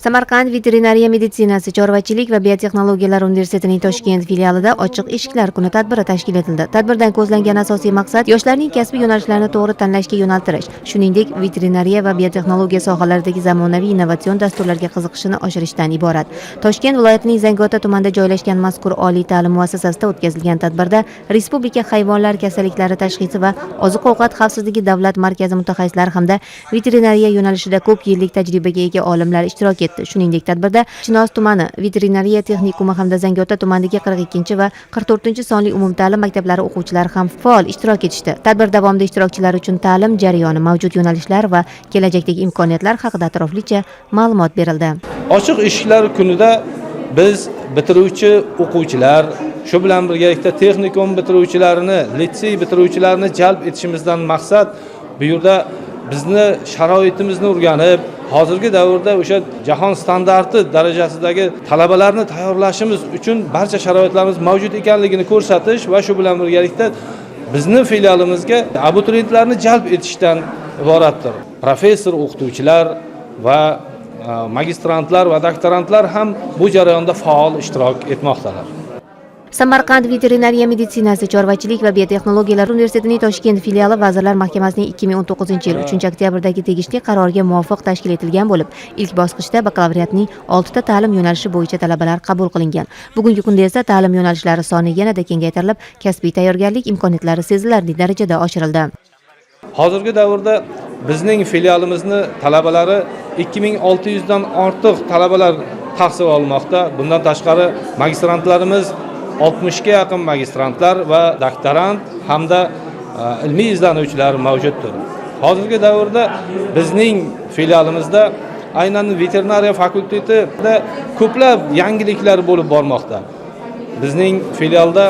Samarqand veterinariya meditsinasi, chorvachilik va biotexnologiyalar universitetining Toshkent filialida ochiq eshiklar kuni tadbiri tashkil etildi. Tadbirdan ko'zlangan asosiy maqsad yoshlarning kasbiy yo'nalishlarini to'g'ri tanlashga yo'naltirish, shuningdek veterinariya va biotexnologiya sohalaridagi zamonaviy innovatsion dasturlarga qiziqishini oshirishdan iborat. Toshkent viloyatining Zangiota tumanida joylashgan mazkur oliy ta'lim muassasasida o'tkazilgan tadbirda Respublika hayvonlar kasalliklari tashxisi va oziq-ovqat xavfsizligi davlat markazi mutaxassislari hamda veterinariya yo'nalishida ko'p yillik tajribaga ega olimlar ishtirok etdi. Shuningdek, tadbirda Chinoz tumani veterinariya texnikumi hamda Zangiota tumanidagi 42 va 44 sonli umumta'lim maktablari o'quvchilari ham faol ishtirok etishdi. Tadbir davomida ishtirokchilar uchun ta'lim jarayoni, mavjud yo'nalishlar va kelajakdagi imkoniyatlar haqida atroflicha ma'lumot berildi. Ochiq eshiklar kunida biz bitiruvchi o'quvchilar, shu bilan birgalikda texnikum bitiruvchilarini, litsey bitiruvchilarini jalb etishimizdan maqsad bu yerda bizni sharoitimizni o'rganib, hozirgi davrda o'sha jahon standarti darajasidagi talabalarni tayyorlashimiz uchun barcha sharoitlarimiz mavjud ekanligini ko'rsatish va shu bilan birgalikda bizni filialimizga abituriyentlarni jalb etishdan iboratdir. Professor o'qituvchilar va magistrantlar va doktorantlar ham bu jarayonda faol ishtirok etmoqdalar. Samarqand veterinariya meditsinasi, chorvachilik va biotexnologiyalar universitetining Toshkent filiali Vazirlar Mahkamasining 2019-yil 3-oktyabrdagi tegishli qaroriga muvofiq tashkil etilgan bo'lib, ilk bosqichda bakalavriatning 6 ta ta'lim yo'nalishi bo'yicha talabalar qabul qilingan. Bugungi kunda esa ta'lim yo'nalishlari soni yanada kengaytirilib, kasbiy tayyorgarlik imkoniyatlari sezilarli darajada oshirildi. Hozirgi davrda bizning filialimizni talabalari 2600 dan ortiq talabalar tahsil olmoqda. Bundan tashqari magistrantlarimiz 60 ga yaqin magistrantlar va doktorant hamda ilmiy izlanuvchilar mavjuddir. Hozirgi davrda bizning filialimizda aynan veterinariya fakultetida ko'plab yangiliklar bo'lib bormoqda. Bizning filialda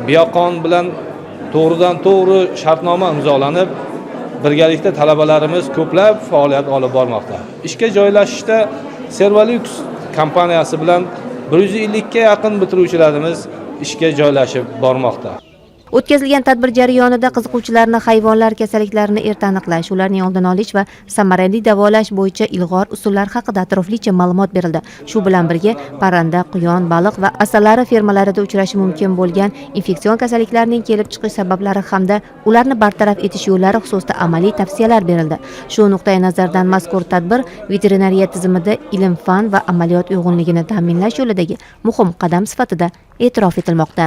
Bioqon bilan to'g'ridan-to'g'ri shartnoma imzolanib, birgalikda talabalarimiz ko'plab faoliyat olib bormoqda. Ishga joylashishda Servalux kompaniyasi bilan 150 ga yaqin bitiruvchilarimiz ishga joylashib bormoqda. O'tkazilgan tadbir jarayonida qiziquvchilarni hayvonlar kasalliklarini erta aniqlash, ularning oldini olish va samarali davolash bo'yicha ilg'or usullar haqida atroflicha ma'lumot berildi. Shu bilan birga parranda, quyon, baliq va asalari fermalarida uchrashi mumkin bo'lgan infeksion kasalliklarning kelib chiqish sabablari hamda ularni bartaraf etish yo'llari xususida amaliy tavsiyalar berildi. Shu nuqtai nazardan mazkur tadbir veterinariya tizimida ilm-fan va amaliyot uyg'unligini ta'minlash yo'lidagi muhim qadam sifatida e'tirof etilmoqda.